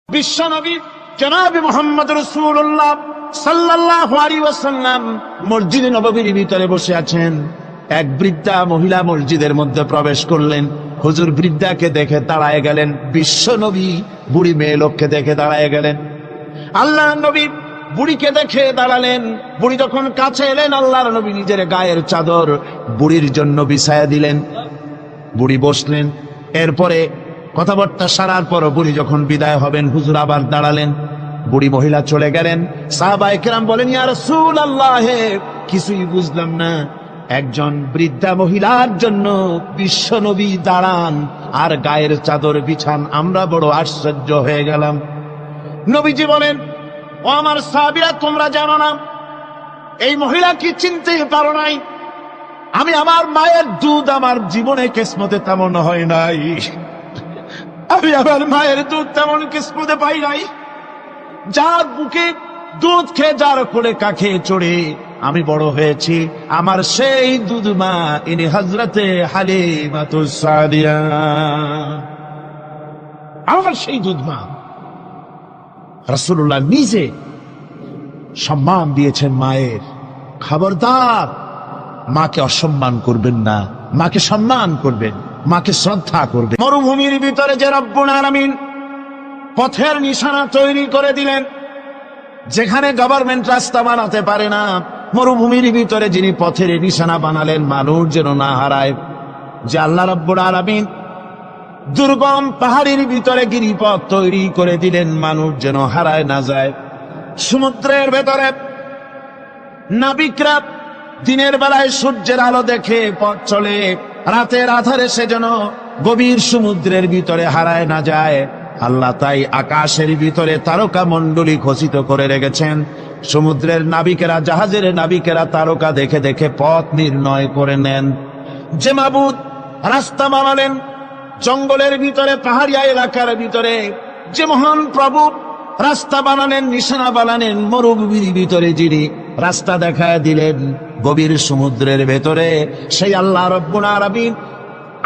বিশ্বনবী জনাব মুহাম্মদ রাসূলুল্লাহ সাল্লাল্লাহু আলাইহি ওয়াসাল্লাম মসজিদে নববীর ভিতরে বসে আছেন। এক বৃদ্ধা মহিলা মসজিদের মধ্যে প্রবেশ করলেন। হুজুর বৃদ্ধাকে দেখে দাঁড়ায় গেলেন। বিশ্বনবী বুড়ি মেয়ে লোককে দেখে দাঁড়ায় গেলেন। আল্লাহর নবী বুড়িকে দেখে দাঁড়ালেন। বুড়ি যখন কাছে এলেন, আল্লাহর নবী নিজের গায়ের চাদর বুড়ির জন্য বিছায়া দিলেন। বুড়ি বসলেন। এরপরে কথাবার্তা সারার পর বুড়ি যখন বিদায় হবেন, হুজুর আবার দাঁড়ালেন। বুড়ি মহিলা চলে গেলেন। সাহাবায়ে কেরাম বলেন, ইয়া রাসূলুল্লাহ, কিছুই বুঝলাম না। একজন বৃদ্ধা মহিলার জন্য বিশ্বনবী দাঁড়ান আর গায়ের চাদর বিছান, আমরা বড় আশ্চর্য হয়ে গেলাম। নবীজি বলেন, ও আমার সাহাবীরা, তোমরা জানো না এই মহিলা কি চিনতে পারো নাই? আমি আমার মায়ের দুধ আমার জীবনে কিসমতে তেমন হয় নাই। আমি আমার মায়ের দুধ তেমন কিসমতে পাই নাই। যার বুকে দুধ খেয়ে, যার কোলে কাখে চড়ে আমি বড় হয়েছি, আমার সেই দুধ মা ইনি হযরতে হালিমাতুস সাদিয়া, আমার সেই দুধ মা। রাসূলুল্লাহ নিজে সম্মান দিয়েছেন মায়ের। খবরদার, মাকে অসম্মান করবেন না, মাকে সম্মান করবেন, মাকে শ্রদ্ধা করবেন। মরুভূমির ভিতরে যে রব্বুল আলামিন পথের নিশানা তৈরি করে দিলেন, যেখানে গভর্নমেন্ট রাস্তা বানাতে পারে না, মরুভূমির ভিতরে যিনি পথের নিশানা বানালেন মানুষ যেন না হারায়, যে আল্লাহ রব্বুল আলামিন দুর্গম পাহাড়ের ভিতরে গিরিপথ তৈরি করে দিলেন মানুষ যেন হারায় না যায়। সমুদ্রের ভেতরে নাবিকরা দিনের বেলায় সূর্যের আলো দেখে পথ চলে, রাতের আধারে সে যেন গভীর সমুদ্রের ভিতরে হারায় না যায়। আল্লাহ তাই আকাশের ভিতরে তারকা মণ্ডলী খচিত করে রেখেছেন। সমুদ্রের নাবিকেরা, জাহাজের নাবিকেরা তারকা দেখে দেখে পথ নির্ণয় করে নেন। যে মাবুদ রাস্তা বানালেন জঙ্গলের ভিতরে, পাহাড়িয়া এলাকার ভিতরে, যে মহান প্রভু রাস্তা বানালেন, নিশানা বানালেন মরুভূমির ভিতরে, যিনি রাস্তা দেখায় দিলেন গভীর সমুদ্রের ভেতরে, সেই আল্লাহ রব্বুল আলামিন।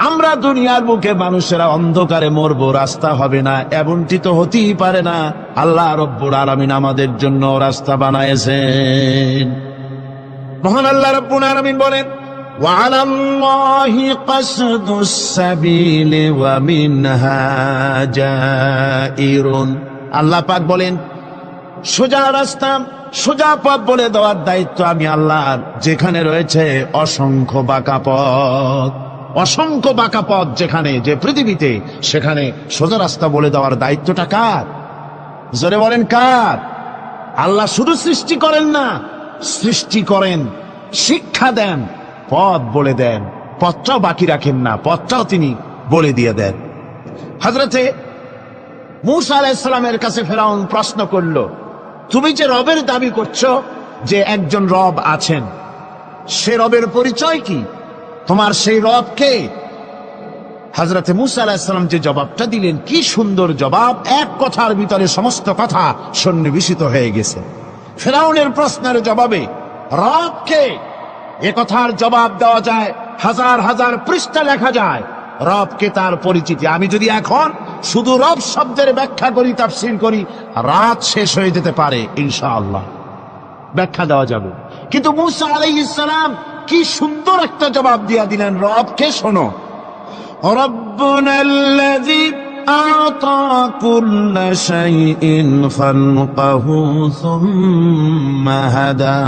আমরা দুনিয়ার বুকে মানুষেরা অন্ধকারে মরবো, রাস্তা হবে না, এমনটি তো হতেই পারে না। আল্লাহ রব্বুল আলামিন আমাদের জন্য রাস্তা বানায়েছেন। মহান আল্লাহ রব্বুল আলামিন বলেন, ওয়ালাল্লাহি কাসদুস সাবিলি ওয়া মিনহা জাইরুন। আল্লাহ পাক বলেন, সোজা রাস্তা, সোজা পথ বলে দেওয়ার দায়িত্ব আমি আল্লাহর। যেখানে রয়েছে অসংখ্য বাঁকা পথ, অসংখ্য বাঁকা পথ যেখানে, যে পৃথিবীতে, সেখানে সোজা রাস্তা বলে দেওয়ার দায়িত্বটা কার? জোরে বলেন কার? আল্লাহ শুধু সৃষ্টি করেন না, সৃষ্টি করেন, শিক্ষা দেন, পথ বলে দেন, পথটাও বাকি রাখেন না, পথটাও তিনি বলে দিয়ে দেন। হযরতে মূসা আলাইহিস সালামের কাছে ফেরাউন প্রশ্ন করল, তুমি যে রবের দাবি করছো, যে একজন রব আছেন, সে রবের পরিচয় কি? তোমার সেই রব কে? হযরতে মূসা আলাইহিস সালাম যে জবাবটা দিলেন, কি সুন্দর জবাব! এক কথার ভিতরে সমস্ত কথা সন্নিবেশিত হয়ে গেছে। ফেরাউনের প্রশ্নের জবাবে রব কে, এ কথার জবাব দেওয়া যায়, হাজার হাজার পৃষ্ঠা লেখা যায়। রবকে, তার পরিচিতি। আমি যদি এখন শুধু রব শব্দের ব্যাখ্যা করি, তাফসীর করি, রাত শেষ হয়ে যেতে পারে, ইনশাআল্লাহ ব্যাখ্যা দেওয়া যাবে। কিন্তু মূসা আলাইহিস সালাম কি সুন্দর একটা জবাব দিয়া দিলেন রবকে। শোনো, রব্বুনাল্লাযী আ'তা কুল্লা শাইইন খালকাহু সুম্মা হাদা।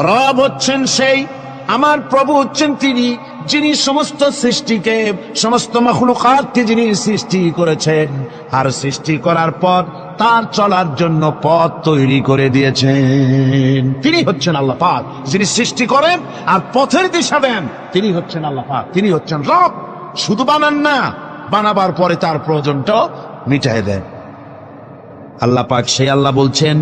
রব হচ্ছেন সেই, আমার প্রভু হচ্ছেন তিনি, যিনি সমস্ত সৃষ্টিকে, সমস্ত মাখলুকাতকে যিনি সৃষ্টি করেছেন, আর সৃষ্টি করার পর তার চলার জন্য পথ তৈরি করে দিয়েছেন। তিনি হচ্ছেন আল্লাহ পাক, যিনি সৃষ্টি করেন আর পথের দিশা দেন। তিনি হচ্ছেন আল্লাহ পাক, তিনি হচ্ছেন রব। শুধু বানান না, বানাবার পরে তার প্রয়োজনটাও মিটায় দেন। আল্লাহ পাক সেই আল্লাহ বলছেন,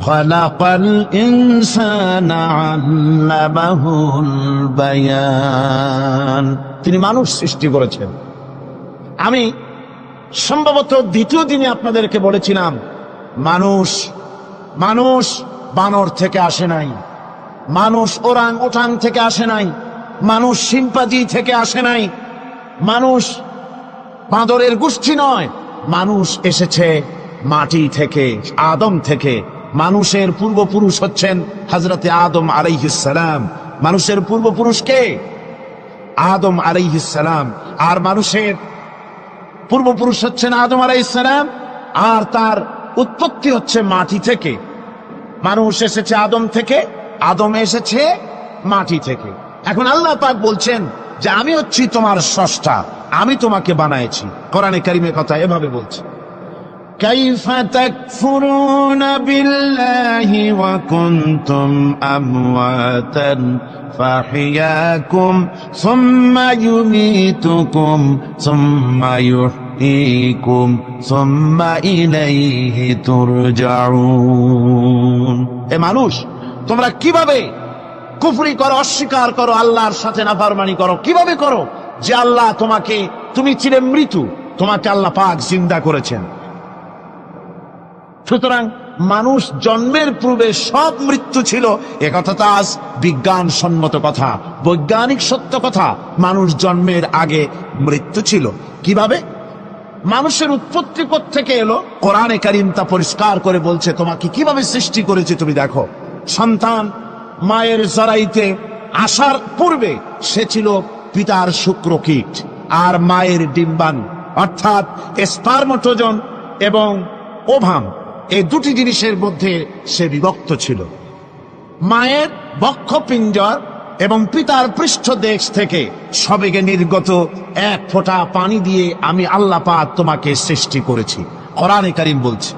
খালাকাল ইনসানা আল্লামাহুল বায়ান। তিনি মানুষ সৃষ্টি করেছেন। আমি সম্ভবত দ্বিতীয় দিনে আপনাদেরকে বলেছিলাম, মানুষ বানর থেকে আসে নাই, মানুষ ওরাং ওটাং থেকে আসে নাই, মানুষ শিম্পাঞ্জি থেকে আসে নাই, মানুষ বাঁদরের গোষ্ঠী নয়, মানুষ এসেছে মাটি থেকে, আদম থেকে। মানুষের পূর্বপুরুষ হচ্ছেন হযরতে আদম আলাইহিস সালাম। মানুষের পূর্বপুরুষ কে? আদম আলাইহিস সালাম। আর মানুষের পূর্বপুরুষ হচ্ছেন আদম আলাইহিস সালাম, আর তার উৎপত্তি হচ্ছে মাটি থেকে। মানুষ এসেছে আদম থেকে, আদম এসেছে মাটি থেকে। এখন আল্লাহ পাক বলছেন যে আমি হচ্ছি তোমার স্রষ্টা, আমি তোমাকে বানাইছি। কোরআনে কারীমের কথা এভাবে বলছে, কাইফা তাকফুরুনা বিল্লাহি ওয়া কুনতুম আমওয়াতান ফাহিয়াকুম সুম্মা ইউমীতুকুম সুম্মা ইউহয়ীকুম সুম্মা ইলাইহি তুরজাউন। এ মানুষ, তোমরা কিভাবে কুফরি করো, অস্বীকার করো, আল্লাহর সাথে নাফরমানি করো? কিভাবে করো যে আল্লাহ তোমাকে, তুমি ছিলে মৃত্যু, তোমাকে আল্লাহ পাক জিন্দা করেছেন। সুতরাং মানুষ জন্মের পূর্বে সব মৃত্যু ছিল, একথা তো আজ বিজ্ঞান সম্মত কথা, বৈজ্ঞানিক সত্য কথা। মানুষ জন্মের আগে মৃত্যু ছিল। কিভাবে? মানুষের উৎপত্তি কোত্থেকে এলো? কোরআনে কারীম তা পরিষ্কার করে বলছে। তোমাকে কিভাবে সৃষ্টি করেছে তুমি দেখো। সন্তান মায়ের জরাইতে আসার পূর্বে সে ছিল পিতার শুক্রকীট আর মায়ের ডিম্বাণু, অর্থাৎ স্পার্মটোজন এবং ওভাম, এই দুটি জিনিসের মধ্যে সে বিভক্ত ছিল। মায়ের বক্ষপিঞ্জর এবং পিতার পৃষ্ঠদেশ থেকে সবেগে নির্গত এক ফোঁটা পানি দিয়ে আমি আল্লাহ পাক তোমাকে সৃষ্টি করেছি। কোরআনে কারীম বলছে,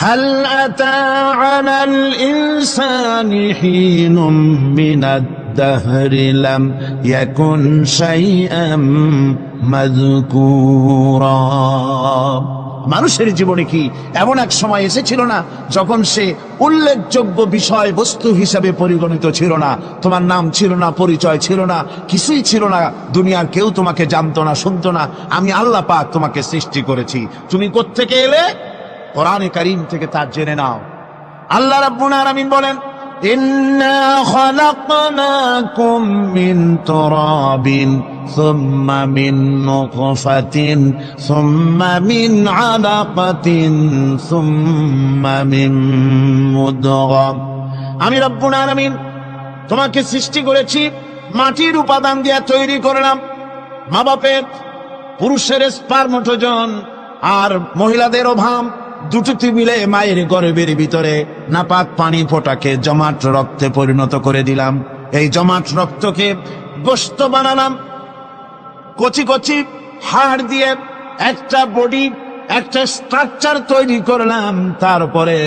হাল আতা আলাল ইনসানি হিনুম মিনাদ দাহরি লাম ইয়াকুন শাইআম মাযকুরা। মানুষের জীবনে কি এমন এক সময় এসেছিল না যখন সে উল্লেখযোগ্য বিষয় বস্তু হিসাবে পরিগণিত ছিল না? তোমার নাম ছিল না, পরিচয় ছিল না, কিছুই ছিল না, দুনিয়ার কেউ তোমাকে জানতো না, শুনতো না। আমি আল্লাহ পাক তোমাকে সৃষ্টি করেছি। তুমি কোত্থেকে এলে? কোরআনে কারীম থেকে তা জেনে নাও। আল্লাহ রাব্বুল আলামিন বলেন, ইন্না খালাকনাকুম মিন তুরাবিন সুম্মা মিন নুতফাতিন সুম্মা মিন আলাকাতিন সুম্মা মিন মুদগা। আমি রব্বুল আলামিন তোমাকে সৃষ্টি করেছি, মাটির উপাদান দিয়ে তৈরি করলাম। মা বাপের, পুরুষের স্পার্মটোজন আর মহিলাদের ওভাম দুটোতে মিলে মায়ের গর্ভের ভিতরে নাপাক পানি ফোঁটাকে জমাট রক্তে পরিণত করে দিলাম। এই জমাট রক্তকে গোশত বানালাম, কচি কচি হাড় দিয়ে একটা বডি, একটা স্ট্রাকচার তৈরি করলাম। তারপরে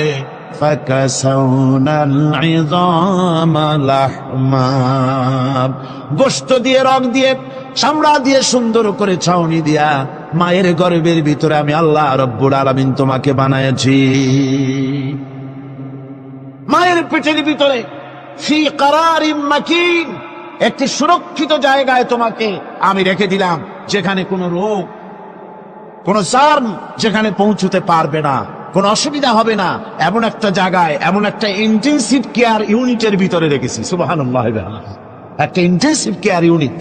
গোশত দিয়ে, রগ দিয়ে, চামড়া দিয়ে সুন্দর করে ছাউনি দিয়া মায়ের গর্ভের ভিতরে আমি আল্লাহ রব্বুল আলামিন তোমাকে বানাইছি। মায়ের পেটের ভিতরে ফি কারারিম মাকিন, একটি সুরক্ষিত জায়গায় তোমাকে আমি রেখে দিলাম, যেখানে কোনো রোগ, কোনো জার্ম যেখানে পৌঁছতে পারবে না, কোনো অসুবিধা হবে না। এমন একটা জায়গায়, এমন একটা ইন্টেনসিভ কেয়ার ইউনিটের ভিতরে রেখেছি। সুবহানাল্লাহ। একটা ইন্টেনসিভ কেয়ার ইউনিট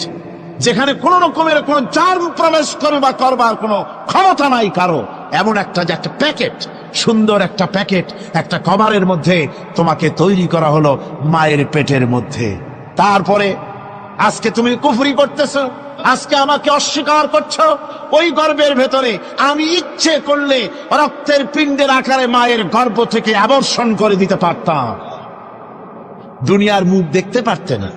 যেখানে কোন রকমের কোন জার্ম প্রবেশ করে বা করবার কোনো ক্ষমতা নাই কারো। এমন একটা যে একটা প্যাকেট, সুন্দর একটা প্যাকেট, একটা কভারের মধ্যে তোমাকে তৈরি করা হলো মায়ের পেটের মধ্যে। তারপরে আজকে তুমি কুফরি করতেছো, আজকে আমাকে অস্বীকার করছো। ওই গর্ভের ভেতরে আমি ইচ্ছে করলে রক্তের পিণ্ডের আকারে মায়ের গর্ভ থেকে আবর্ষণ করে দিতে পারতাম, দুনিয়ার মুখ দেখতে পারতে না।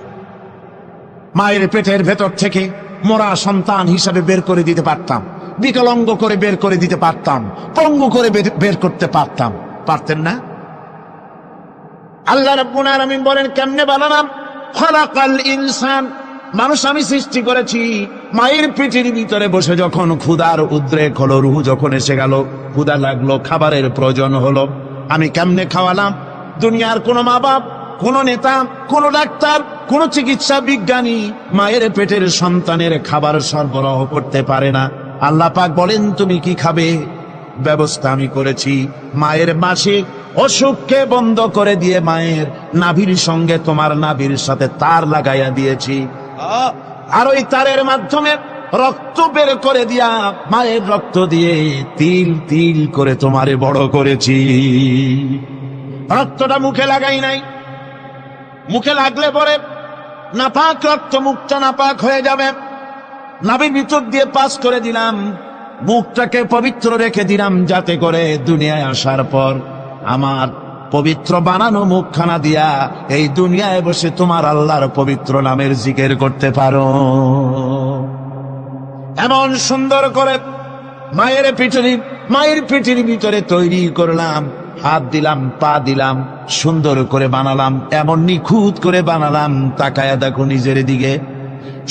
মায়ের পেটের ভেতর থেকে মরা সন্তান হিসাবে বের করে দিতে পারতাম, বিকলাঙ্গ করে বের করে দিতে পারতাম, পঙ্গু করে বের করতে পারতাম। পারতেন না? আল্লাহ রাব্বুল আলামিন বলেন, কেমনে বানালাম? খালাকাল ইনসান, মানুষ আমি সৃষ্টি করেছি মায়ের পেটের ভিতরে বসে। যখন ক্ষুধার উদ্রেক হলো, রুহ যখন এসে গেল, ক্ষুধা লাগলো, খাবারের প্রয়োজন হলো, আমি কেমনে খাওয়ালাম? দুনিয়ার কোনো মা বাপ, কোন নেতা, কোন ডাক্তার, কোন চিকিৎসা বিজ্ঞানী মায়ের পেটের সন্তানের খাবার সরবরাহ করতে পারে না। আল্লাহ পাক বলেন, তুমি কি খাবে? ব্যবস্থা আমি করেছি। মায়ের মাসিক অসুখকে বন্ধ করে দিয়ে মায়ের নাভির সঙ্গে তোমার নাভির সাথে তার লাগাইয়া দিয়েছি, আর ওই তারের মাধ্যমে রক্ত বের করে দিয়া, মায়ের রক্ত দিয়ে তিল তিল করে তোমারে বড় করেছি। রক্তটা মুখে লাগাই নাই, মুখে লাগলে পরে নাপাক রক্ত, মুখটা নাপাক হয়ে যাবে। নাভির ভিতর দিয়ে পাস করে দিলাম, মুখটাকে পবিত্র রেখে দিলাম, যাতে করে দুনিয়ায় আসার পর আমার পবিত্র বানানো মুখখানা দিয়া এই দুনিয়ায় বসে তোমার আল্লাহর পবিত্র নামের জিকির করতে পারো। এমন সুন্দর করে মায়ের পিঠের ভিতরে তৈরি করলাম, হাত দিলাম, পা দিলাম, সুন্দর করে বানালাম, এমন নিখুঁত করে বানালাম, তাকায়া দেখো নিজের দিকে,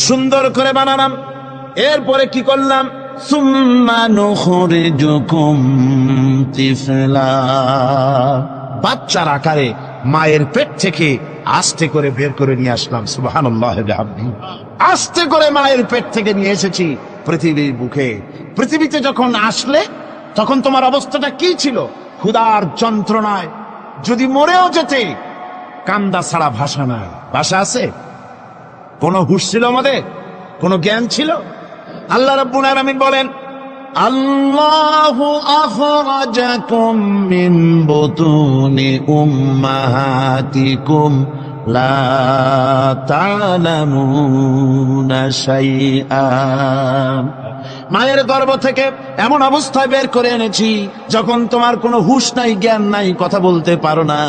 সুন্দর করে বানালাম। এরপরে কি করলাম, সুম্মা নুখরিজুকুম তিফলা, বাচ্চার আকারে মায়ের পেট থেকে আস্তে করে বের করে নিয়ে আসলাম। সুবহানাল্লাহ বিহামদিহি। আস্তে করে মায়ের পেট থেকে নিয়ে এসেছি পৃথিবীর বুকে। পৃথিবীতে যখন আসলে তখন তোমার অবস্থাটা কি ছিল? ক্ষুধার যন্ত্রণায় যদি মরেও যেতে, কান্দা ছাড়া ভাষা নাই। ভাষা আছে? কোনো হুঁশ ছিল আমাদের? কোনো জ্ঞান ছিল? আল্লাহ রাব্বুল আলামিন বলেন, আল্লাহু আখরাজাকুম মিন বুতুনি উম্মাহাতিকুম লা তা'লামুনা শাইআ, মায়ের গর্ভ থেকে এমন অবস্থায় বের করে এনেছি যখন তোমার কোনো হুঁশ নাই, জ্ঞান নাই, কথা বলতে পারো না,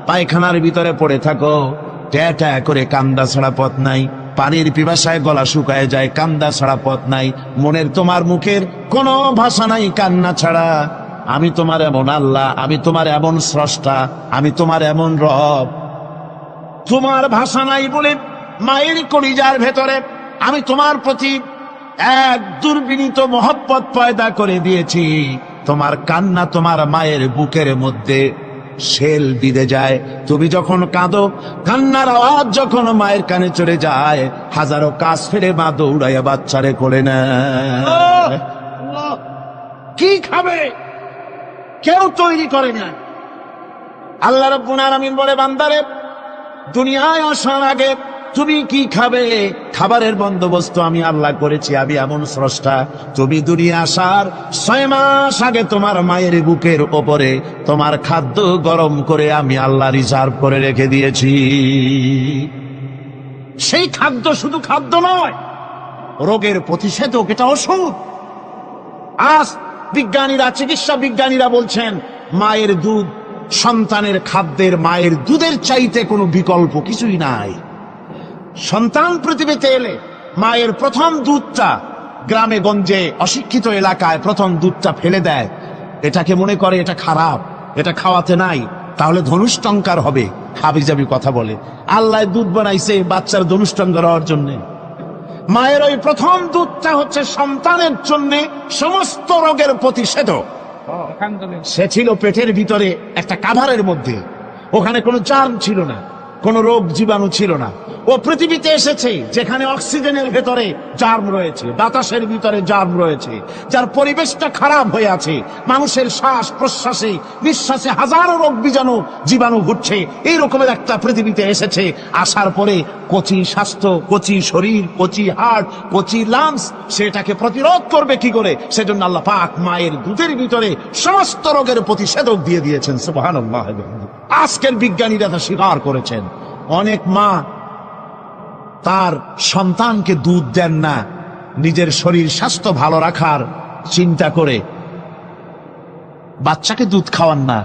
পায়খানার ভিতরে পড়ে থাকো, ট্যা ট্যা করে কান্দা ছাড়া পথ নাই, পানির পিপাসায় গলা শুকায় যায়, কান্দা ছাড়া পথ নাই, মনের তোমার মুখের কোনো ভাষা নাই কান্না ছাড়া। আমি তোমার এমন আল্লাহ, আমি তোমার এমন স্রষ্টা, আমি তোমার এমন রব। তোমার ভাষা নাই বলে মায়ের কলিজার ভেতরে আমি তোমার প্রতি এক দুর্বিনীত মহব্বত পয়দা করে দিয়েছি। তোমার কান্না তোমার মায়ের বুকের মধ্যে শেল বিঁধে যায়। তুমি যখন কাঁদো, কান্নার আওয়াজ যখন মায়ের কানে চলে যায়, হাজারো কাজ ফেলে মা দৌড়াইয়া বাচ্চারে কোলে নেয়। কি খাবে কেউ তৈরি করে না। আল্লাহ রাব্বুল আলামিন বলে, বান্দারে, দুনিয়ায় আসার আগে তুমি কি খাবে, খাবারের বন্দোবস্ত আমি আল্লাহ করেছি, আমি এমন স্রষ্টা। তুমি দুনিয়া আসার 6 মাস আগে তোমার মায়ের বুকের ওপরে তোমার খাদ্য গরম করে আমি আল্লাহ রিজার্ভ করে রেখে দিয়েছি। সেই খাদ্য শুধু খাদ্য নয়, রোগের প্রতিষেধক, এটা ওষুধ। আজ বিজ্ঞানীরা, চিকিৎসা বিজ্ঞানীরা বলছেন, মায়ের দুধ সন্তানের খাদ্যের, মায়ের দুধের চাইতে কোনো বিকল্প কিছুই নাই। সন্তান পৃথিবীতে এলে মায়ের প্রথম দুধটা, গ্রামে গঞ্জে অশিক্ষিত এলাকায় প্রথম দুধটা ফেলে দেয়, এটাকে মনে করে এটা খারাপ, এটা খাওয়াতে নাই, তাহলে ধনুষ্টঙ্কার হবে, হাবিজাবি কথা বলে। আল্লাহ দুধ বানাইছে বাচ্চার ধনুষ্টঙ্কার হওয়ার জন্য। মায়ের ওই প্রথম দুধটা হচ্ছে সন্তানের জন্য সমস্ত রোগের প্রতিষেধক। সে ছিল পেটের ভিতরে একটা কাভারের মধ্যে, ওখানে কোনো জার্ম ছিল না, কোনো রোগ জীবাণু ছিল না। ও পৃথিবীতে এসেছে যেখানে অক্সিজেনের ভেতরে জার্ম রয়েছে, বাতাসের ভিতরে জার্ম রয়েছে, যার পরিবেশটা খারাপ হয়ে আছে, মানুষের শ্বাস প্রশ্বাসে নিঃশ্বাসে হাজারো রোগ বীজাণু জীবাণু ঘুরছে। এই রকমের একটা পৃথিবীতে এসেছে। আসার পরে কচি স্বাস্থ্য, কচি শরীর, কচি হার্ট, কচি লাংস, সেটাকে প্রতিরোধ করবে কি করে? সেজন্য আল্লাহ পাক মায়ের দুধের ভিতরে সমস্ত রোগের প্রতিষেধক দিয়ে দিয়েছেন। সুবহানাল্লাহ। আজকের বিজ্ঞানীরা তা স্বীকার করেছেন। অনেক মা তার সন্তানকে দুধ দেন না, নিজের শরীর স্বাস্থ্য ভালো রাখার চিন্তা করে বাচ্চাকে দুধ খাওয়ান না।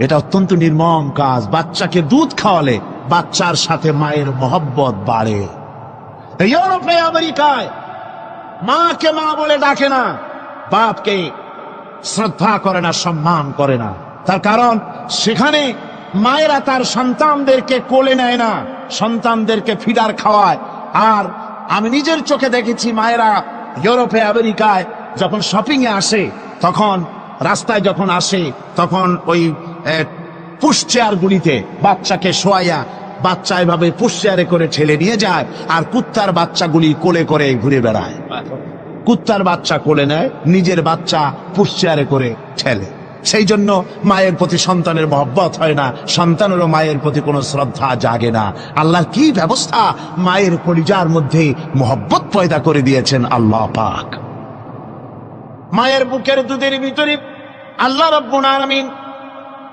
এটা অত্যন্ত নির্মম কাজ। বাচ্চাকে দুধ খাওয়ালে বাচ্চার সাথে মায়ের মহব্বত বাড়ে। ইউরোপে, আমেরিকায় মাকে মা বলে ডাকে না, বাপকে শ্রদ্ধা করে না, সম্মান করে না। তার কারণ সেখানে মায়েরা তার সন্তানদেরকে কোলে নেয় না, সন্তানদেরকে ফিডার খাওয়ায়। আর আমি নিজের চোখে দেখেছি, মায়েরা ইউরোপে, আমেরিকায় যখন শপিং এ আসে, তখন রাস্তায় যখন আসে, তখন ওই পুশ চেয়ার গুলিতে বাচ্চাকে শোয়াইয়া, বাচ্চা এভাবে পুশ চেয়ারে করে ঠেলে নিয়ে যায়, আর কুত্তার বাচ্চাগুলি কোলে করে ঘুরে বেড়ায়। কুত্তার বাচ্চা কোলে নেয়, নিজের বাচ্চা পুশ চেয়ারে করে ঠেলে। সেই জন্য মায়ের প্রতি সন্তানের মহব্বত হয় না, সন্তানেরও মায়ের প্রতি কোনো শ্রদ্ধা জাগে না। আল্লাহর কি ব্যবস্থা, মায়ের কলিজার মধ্যে মহব্বত পয়দা করে দিয়েছেন আল্লাহ পাক। মায়ের বুকের দুধের ভিতরে আল্লাহ রাব্বুল আলামিন,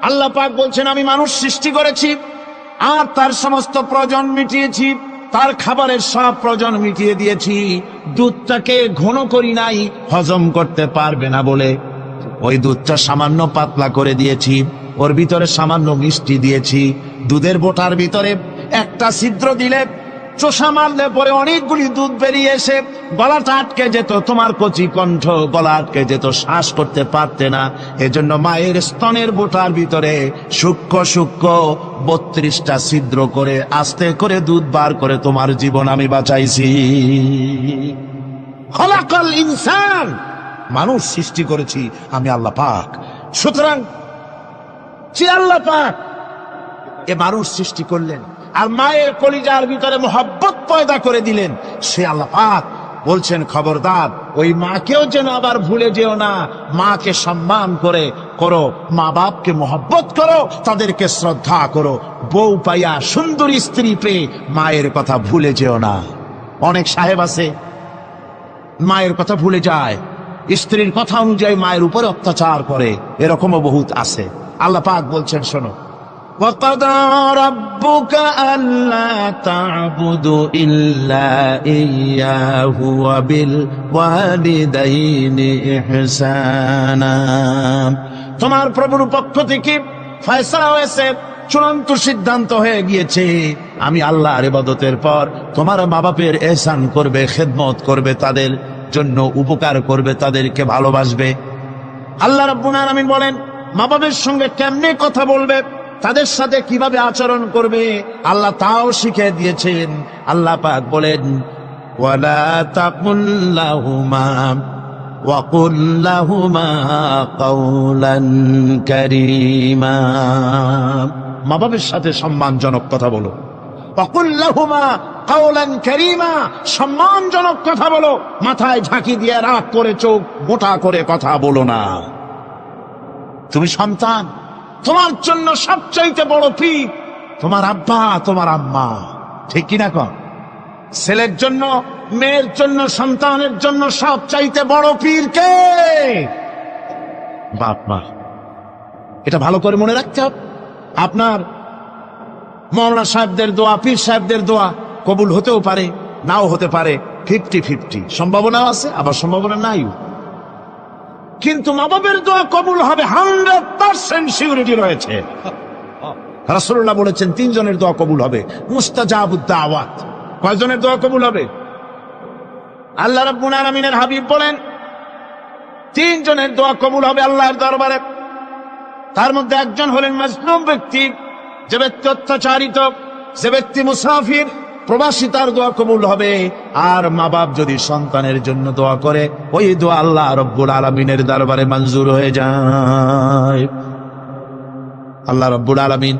আল্লাহ পাক বলছেন, আমি মানুষ সৃষ্টি করেছি আর তার সমস্ত প্রয়োজন মিটিয়েছি, তার খাবারের সব প্রয়োজন মিটিয়ে দিয়েছি। দুধটাকে ঘন করি নাই হজম করতে পারবে না বলে, ওই দুধটা সামান্য পাতলা করে দিয়েছি, ওর ভিতরে সামান্য মিষ্টি দিয়েছি। দুধের বোটার ভিতরে একটা ছিদ্র দিলে, চোষা মারলে পরে অনেকগুলি দুধ বেরিয়ে এসে গলাটা আটকে যেত, তোমার কচি কণ্ঠ গলা আটকে যেত, শ্বাস করতে পারতে না। এজন্য মায়ের স্তনের বোটার ভিতরে সূক্ষ্ম সূক্ষ্ম 32টা ছিদ্র করে আস্তে করে দুধ বার করে তোমার জীবন আমি বাঁচাইছি। খলাকাল ইনসান, মানুষ সৃষ্টি করেছি আমি আল্লাহ পাক। সুতরাং যে আল্লাহ পাক এ মানুষ সৃষ্টি করলেন আর মায়ের কলিজার ভিতরে মোহাব্বত পয়দা করে দিলেন, সে আল্লাহ পাক বলছেন, খবরদার ওই মাকেও যেন আবার ভুলে যেও না। মাকে সম্মান করে করো, মা বাপকে মোহাব্বত করো, তাদেরকে শ্রদ্ধা করো। বউ পাইয়া, সুন্দরী স্ত্রী পেয়ে মায়ের কথা ভুলে যেও না। অনেক সাহেব আছে মায়ের কথা ভুলে যায়, স্ত্রীর কথা অনুযায়ী মায়ের উপরে অত্যাচার করে, এরকমও বহুত আছে। আল্লাহ পাক বলছেন, শোনো, وَقَضَى رَبُّكَ أَلَّا تَعْبُدُوا إِلَّا إِيَّاهُ وَبِالْوَالِدَيْنِ إِحْسَانًا। তোমার প্রভুর পক্ষ থেকে ফয়সালা হয়েছে, চূড়ান্ত সিদ্ধান্ত হয়ে গিয়েছে, আমি আল্লাহর ইবাদতের পর তোমার মা বাপের ইহসান করবে, খেদমত করবে, তাদের জন্য উপকার করবে, তাদেরকে ভালোবাসবে। আল্লাহ রাব্বুল আলামিন বলেন, মা বাপের সঙ্গে কেমনে কথা বলবে, তাদের সাথে কিভাবে আচরণ করবে, আল্লাহ তাও শিখিয়ে দিয়েছেন। আল্লাহ পাক বলেন, ওয়ালা তাকুল লাহুমা ওয়া কুল লাহুমা কাওলান কারীমা। মা বাবার সাথে সম্মানজনক কথা বলো। ওয়া কুল লাহুমা কাওলান কারীমা, সম্মানজনক কথা বলো। মাথায় ঝাঁকি দিয়ে রাগ করে চোখ মোটা করে কথা বলো না। তুমি সন্তান, তোমার জন্য সবচাইতে বড় পীর তোমার আব্বা, তোমার আম্মা, ঠিক কিনা কন? ছেলের জন্য, মেয়ের জন্য, সন্তানের জন্য সবচাইতে বড় পীর কে? বাপ মা। এটা ভালো করে মনে রাখতে হবে। আপনার মৌলানা সাহেবদের দোয়া, পীর সাহেবদের দোয়া কবুল হতেও পারে, নাও হতে পারে, 50-50 সম্ভাবনাও আছে, আবার সম্ভাবনা নাই। কিন্তু মা বাবের দোয়া কবুল হবে 100% সিউরিটি রয়েছে। রাসূলুল্লাহ বলেছেন 3 জনের দোয়া কবুল হবে, মুস্তাজাবুদ দাওয়াত। কয়জনের দোয়া কবুল হবে? আল্লাহ রাব্বুল আলামিনের হাবিব বলেন 3 জনের দোয়া কবুল হবে আল্লাহর দরবারে। তার মধ্যে একজন হলেন মাজলুম ব্যক্তি, যে ব্যক্তি অত্যাচারিত, যে ব্যক্তি মুসাফির, প্রবাসী, তার দোয়া কবুল হবে। আর মা বাপ যদি সন্তানের জন্য দোয়া করে, ওই দোয়া আল্লাহ রব্বুল আলামিনের দরবারে মঞ্জুর হয়ে যায়। আল্লাহ রব্বুল আলামিন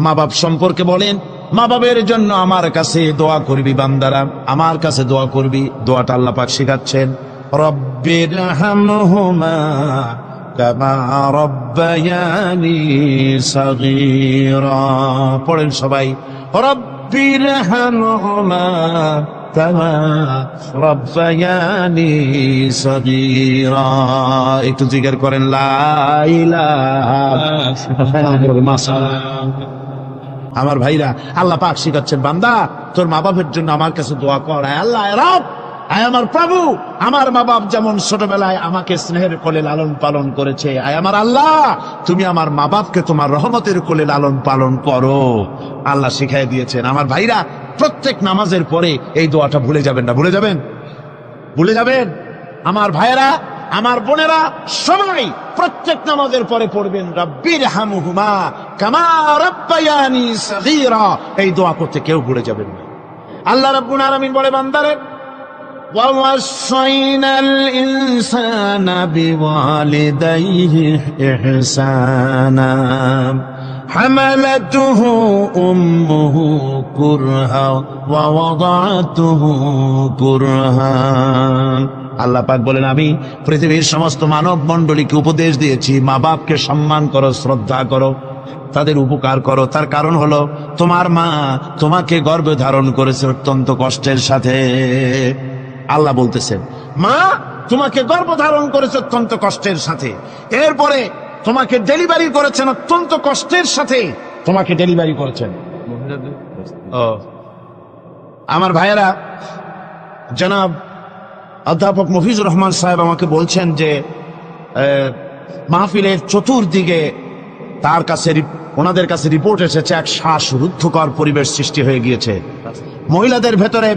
মা বাপ সম্পর্কে বলেন, মা বাবের জন্য আমার কাছে দোয়া করবি বান্দারা, আমার কাছে দোয়া করবি। দোয়াটা আল্লাহ পাক শেখাচ্ছেন, রব্বিরহামহুমা কামা রব্বায়ানি সাগীরা। পড়েন সবাই, রব্বিরহামহুমা কামা রব্বায়ানি সাগীরা। একটু জিকির করেন, লা ইলাহা ইল্লাল্লাহ। আমার ভাইরা, আল্লাহ পাক শিখাচ্ছেন, বান্দা তোর মা বাপের জন্য আমার কাছে দোয়া কর। আয় আল্লাহ, আয় রব, আয় আমার প্রভু, আমার মা বাপ যেমন ছোটবেলায় আমাকে স্নেহের কোলে লালন পালন করেছে, আয় আমার আল্লাহ, তুমি আমার মা বাপকে তোমার রহমতের কোলে লালন পালন করো। আল্লাহ শিখাই দিয়েছেন। আমার ভাইরা, প্রত্যেক নামাজের পরে এই দোয়াটা ভুলে যাবেন না। ভুলে যাবেন? ভুলে যাবেন? আমার ভাইয়েরা, আমার বোনেরা, সবাই প্রত্যেক নামাজের পরে পড়বেন, রব্বিরহামহুমা কামা রব্বায়ানি সাগীরা। এই দোয়া করতে কেউ ভুলে যাবেন না। আল্লাহ রাব্বুল আলামিন বলে, বান্দারে, ওয়া ওয়াসাইনাল ইনসানা বিওয়ালিদাইহি ইহসানা হামালাতুহু উম্মুহু কুরহা ওয়া ওয়াদাতুহু কুরহা। আল্লাহ পাক বলেন, আমি পৃথিবীর সমস্ত মানব মণ্ডলীকে উপদেশ দিয়েছি, মা বাপকে সম্মান করো, শ্রদ্ধা করো, তাদের উপকার করো। তার কারণ হলো তোমার মা তোমাকে গর্ভে ধারণ করেছে অত্যন্ত কষ্টের সাথে। আল্লাহ বলতেছেন, মা তোমাকে গর্ভধারণ করেছে অত্যন্ত কষ্টের সাথে, এরপরে তোমাকে ডেলিভারি করেছেন অত্যন্ত কষ্টের সাথে, তোমাকে ডেলিভারি করেছেন। ও আমার ভাইয়েরা, জনাব অধ্যাপক মফিজুর রহমান সাহেব আমাকে বলছেন যে মাহফিলের চতুর্দিকে ওনাদের কাছে রিপোর্ট এসেছে এক শ্বাসরুদ্ধকর পরিবেশ সৃষ্টি হয়ে গিয়েছে। মহিলাদের ভেতরে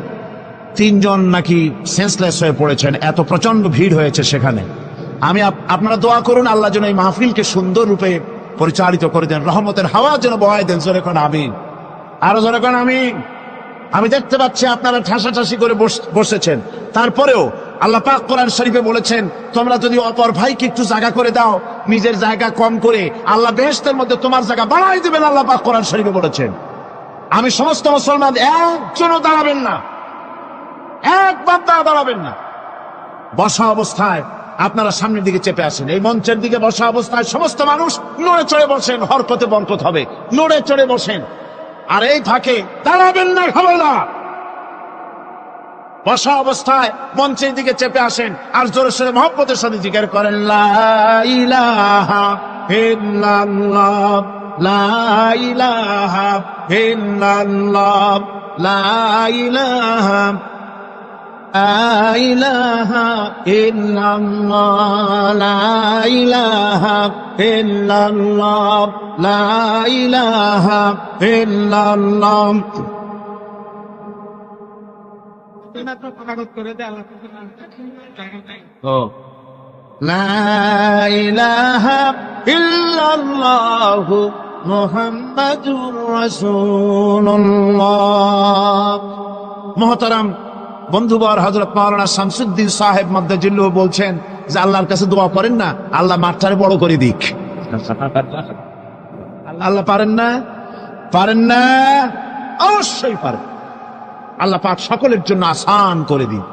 3 জন নাকি সেন্সলেস হয়ে পড়েছেন, এত প্রচন্ড ভিড় হয়েছে সেখানে। আপনারা দোয়া করুন আল্লাহ যেন এই মাহফিলকে সুন্দর রূপে পরিচালিত করে দেন, রহমতের হাওয়া যেন বহায় দেন। জোরে কোন আমিন, আরো জোরে কোন আমিন। আমি দেখতে পাচ্ছি আপনারা ঠাসাঠাসি করে বসেছেন, তারপরেও আল্লাহ পাক কোরআন শরীফে বলেছেন, তোমরা যদি অপর ভাইকে একটু জায়গা করে দাও, নিজের জায়গা কম করে, আল্লাহ বেহেশতের মধ্যে তোমার জায়গা বাড়াই দিবেন। আল্লাহ পাক কোরআন শরীফে বলেছেন। আমি সমস্ত মুসলমান একজনও দাঁড়াবেন না, একবার দাঁড়াবেন না। বসা অবস্থায় আপনারা সামনের দিকে চেপে আসেন, এই মঞ্চের দিকে বসা অবস্থায় সমস্ত মানুষ নড়ে চড়ে বসেন, হরকতে বরকত হবে, নড়ে চড়ে বসেন। আর এই ফাঁকে দাঁড়াবেন না, খবরদার। বসা অবস্থায় মঞ্চের দিকে চেপে আসেন আর জোরে সোরে মহব্বতের সাথে জিকির করেন, লা ইলাহা ইল্লাল্লাহ, লা ইলাহা ইল্লাল্লাহ, লা ইলাহা ইলাহা ইল্লাল্লাহ, লা ইলাহা ইল্লাল্লাহ, লা ইলাহা ইল্লাল্লাহ। লা ইলাহা ইল্লাল্লাহু মুহাম্মাদুর রাসূলুল্লাহ। মুহতারাম বন্ধুবর, হযরত মাওলানা শামসুদ্দিন সাহেব মাদ্দাজিল্লাহ বলছেন যে আল্লাহর কাছে দোয়া করেন না, আল্লাহ মাঠটারে বড় করে দিক। আল্লাহ পারেন না? পারেন না? অবশ্যই পারেন। আল্লাহ পাক সকলের জন্য আসান করে দিন।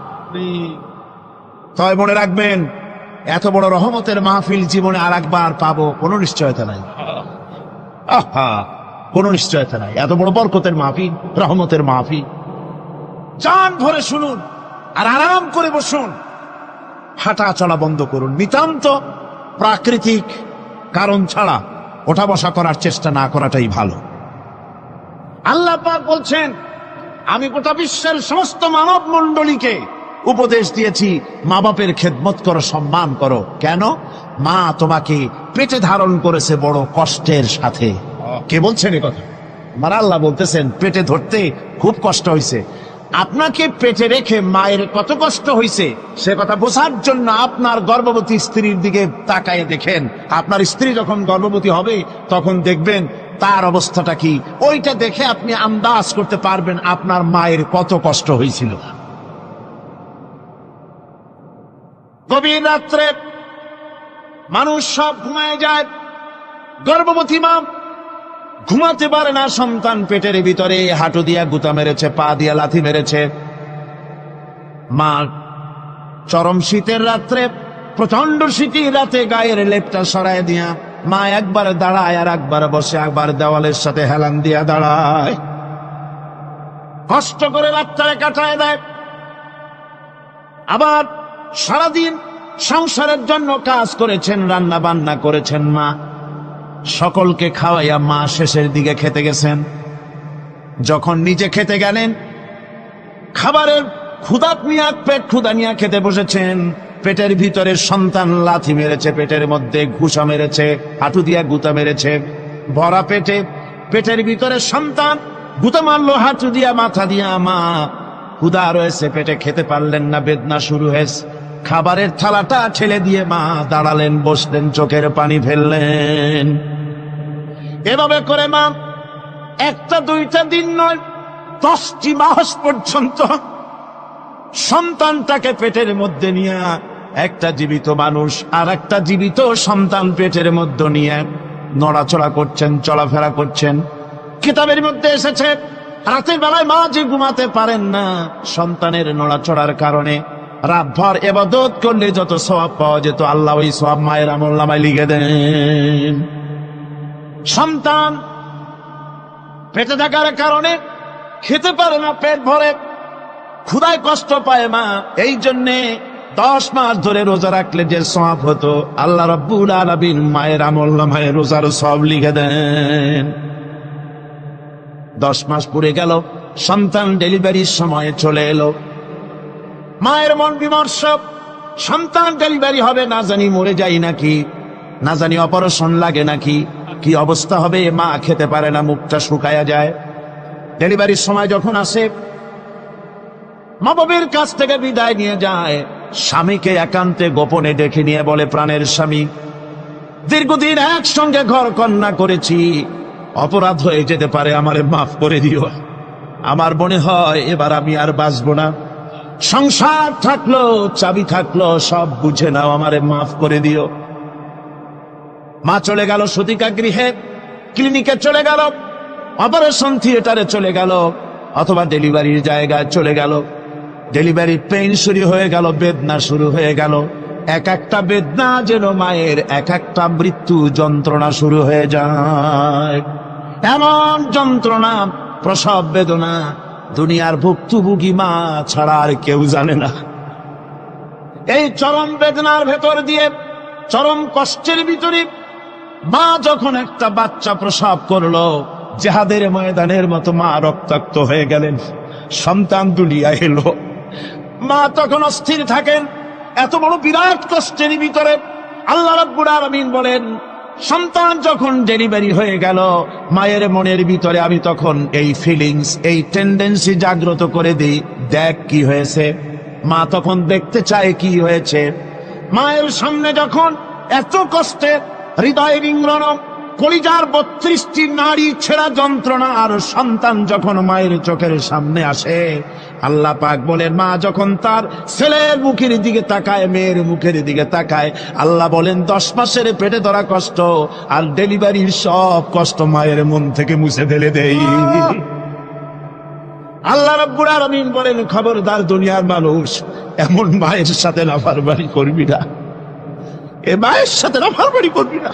তবে মনে রাখবেন, এত বড় রহমতের মাহফিল জীবনে আর একবার পাবো কোনো নিশ্চয়তা নাই। কোনো নিশ্চয়তা নাই। এত বড় বরকতের মাহফিল, রহমতের মাহফিল, জান ভরে শুনুন আর আরাম করে বসুন, হাঁটা চলা বন্ধ করুন। নিতান্ত প্রাকৃতিক কারণ ছাড়া ওঠা বসা করার চেষ্টা না করাটাই ভালো। আল্লাহ পাক বলছেন, আমি গোটা বিশ্বের সমস্ত মানব মণ্ডলীকে উপদেশ দিয়েছি, মা বাপের খেদমত করো, সম্মান করো। কেন? মা তোমাকে পেটে ধারণ করেছে বড় কষ্টের সাথে। কে বলছেন এ কথা? আমার আল্লাহ বলতেছেন, পেটে ধরতে খুব কষ্ট হয়েছে। আপনাকে পেটে রেখে মায়ের কত কষ্ট হয়েছে সে কথা বোঝার জন্য আপনার গর্ভবতী স্ত্রীর দিকে তাকায় দেখেন। আপনার স্ত্রী যখন গর্ভবতী হবে তখন দেখবেন তার অবস্থাটা কি, ওইটা দেখে আপনি আন্দাজ করতে পারবেন আপনার মায়ের কত কষ্ট হয়েছিল। গভীর রাত্রে মানুষ সব ঘুমায় যায়, গর্ভবতী মা ঘুমাতে পারে না। সন্তান পেটের ভিতরে হাঁটু দিয়া গুতা মেরেছে, পা দিয়া লাথি মেরেছে। মা চরম শীতের রাত্রে, প্রচন্ড শীতের রাতে গায়ের লেপটা সরায় দিয়া মা একবার দাঁড়ায় আর একবার বসে, একবার দেওয়ালের সাথে হেলান দিয়া দাঁড়ায়, কষ্ট করে রাতটারে কাটায় দেয়। আবার সারাদিন সংসারের জন্য কাজ করেছেন, রান্না বান্না করেছেন মা, সকলকে খাওয়াইয়া মা শেষের দিকে খেতে গেছেন। যখন নিজে খেতে গেলেন, খাবারের ক্ষুধা নিয়ে, পেট ক্ষুধা নিয়ে খেতে বসেছেন, পেটের ভিতরে সন্তান লাথি মেরেছে, পেটের মধ্যে ঘুষা মেরেছে, হাঁটু দিয়া গুতা মেরেছে। ভরা পেটে, পেটের ভিতরে সন্তান গুতা মারলো হাঁটু দিয়া, মাথা দিয়া। মা ক্ষুধা রয়েছে, পেটে খেতে পারলেন না, বেদনা শুরু হয়েছে। খাবারের থালাটা ঠেলে দিয়ে মা দাঁড়ালেন, বসলেন, চোখের পানি ফেললেন। এভাবে করে মা একটা দুইটা দিন নয়, 10টি মাস পর্যন্ত সন্তানটাকে পেটের মধ্যে নিয়ে, একটা জীবিত মানুষ আর একটা জীবিত সন্তান পেটের মধ্যে নিয়ে নড়াচড়া করছেন, চলাফেরা করছেন। কিতাবের মধ্যে এসেছে, রাতের বেলায় মা যে ঘুমাতে পারেন না সন্তানের নড়াচড়ার কারণে, রাতভর ইবাদত করলে যত সওয়াব পাওয়া যেত আল্লাহ ওই সওয়াব মায়ের আমলনামায় লিখে দেন। সন্তান পেটে থাকার কারণে খেতে পারে না, পেট ভরে ক্ষুধায় কষ্ট পায় মা, এই জন্যে 10 মাস ধরে রোজা রাখলে যে সওয়াব হতো আল্লাহ রাব্বুল আলামিন মায়ের আমলনামায় রোজার সওয়াব লিখে দেন। 10 মাস পুরে গেল, সন্তান ডেলিভারির সময় চলে এলো, মায়ের মন বিমর্ষ, সন্তান ডেলিভারি হবে, না জানি মরে যাই নাকি, না জানি অপারেশন লাগে নাকি, কি অবস্থা হবে। মা খেতে পারে না, মুখটা শুকায়া যায়। ডেলিভারির সময় যখন আসে, মা বাবার কাছ থেকে বিদায় নিয়ে যায়, স্বামীকে একান্তে গোপনে ডেকে নিয়ে বলে, প্রাণের স্বামী, দীর্ঘদিন একসঙ্গে ঘর কন্যা করেছি, অপরাধ হয়ে যেতে পারে, আমারে মাফ করে দিও। আমার মনে হয় এবার আমি আর বাঁচবো না, সংসার থাকলো চাবি থাকলো সব বুঝে নাও, আমারে মাফ করে দিও। মা চলে গেল সতিকা গৃহে, ক্লিনিকে চলে গেল, অপারেশন থিয়েটারে চলে গেল, অথবা ডেলিভারির জায়গায় চলে গেল। ডেলিভারি পেইন শুরু হয়ে গেল, বেদনা শুরু হয়ে গেল। এক একটা বেদনা যেন মায়ের এক একটা মৃত্যু যন্ত্রণা শুরু হয়ে যায়। এমন যন্ত্রণা, প্রসব বেদনা দুনিয়ার ভুক্তভোগী মা ছাড়া আর কেউ জানে না। এই চরম বেদনার ভেতর দিয়ে, চরম কষ্টের ভিতরে মা যখন একটা বাচ্চা প্রসব করলো, জিহাদের ময়দানের মতো মা রক্তাক্ত হয়ে গেলেন, সন্তান দুনিয়া এলো। মা তখন অস্থির থাকেন, এত বড় বিরাট কষ্টের ভিতরে আল্লাহ রাব্বুল আলামিন বলেন, সন্তান যখন ডেলিভারি হয়ে গেল, মায়ের মনের ভিতরে আমি তখন এই ফিলিংস, এই টেন্ডেন্সি জাগ্রত করে দিই, দেখ কি হয়েছে। মা তখন দেখতে চায় কি হয়েছে। মায়ের সামনে যখন এত কষ্টে হৃদয় রিংগ্রণ, কলিজার 32টি নাড়ি ছেঁড়া যন্ত্রণা আর সন্তান যখন মায়ের চোখের সামনে আসে, আল্লাহ পাক বলেন, মা যখন তার ছেলের মুখের দিকে তাকায়, মেয়ের মুখের দিকে তাকায়, আল্লাহ বলেন 10 মাসের পেটে ধরা কষ্ট আর ডেলিভারির সব কষ্ট মায়ের মন থেকে মুছে ফেলে দেই। আল্লাহ রাব্বুল আলামিন বলেন, খবরদার দুনিয়ার মানুষ, এমন মায়ের সাথে নাফরমানি করবি না, এ মায়ের সাথে নাফরমানি করবি না,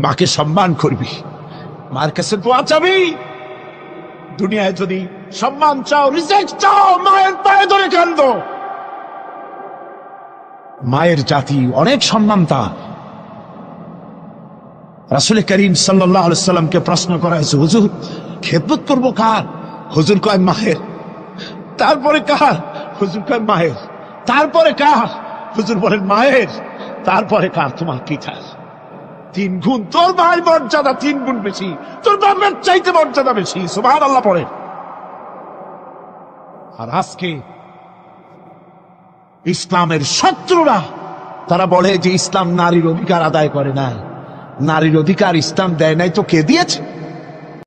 মাকে সম্মান করবি, মার কাছে দোয়া চাবি। দুনিয়ায় যদি সম্মান চাও, রিজেক্ট চাও, মায়ের পায়ে ধরে কাঁদো। মায়ের জাতি অনেক সম্মান তার। রাসূল করিম সাল্লাল্লাহু আলাইহি সাল্লামকে প্রশ্ন করা হয়েছে, হুজুর খেদমত করবো কার? হুজুর কয় মায়ের। তারপরে কার? হুজুর কয় মায়ের। তারপরে কার? হুজুর বলেন মায়ের। তারপরে কার? তোমার কি চাই? 3 গুণ। তোর ভাই মর্যাদা 3 গুণ বেশি, তোর বাপের চাইতে মর্যাদা বেশি। সুবহানাল্লাহ পড়ে। আর আজকে ইসলামের শত্রুরা তারা বলে যে ইসলাম নারীর অধিকার আদায় করে না। নারীর অধিকার ইসলাম দেয় নাই তো কে দিয়েছে?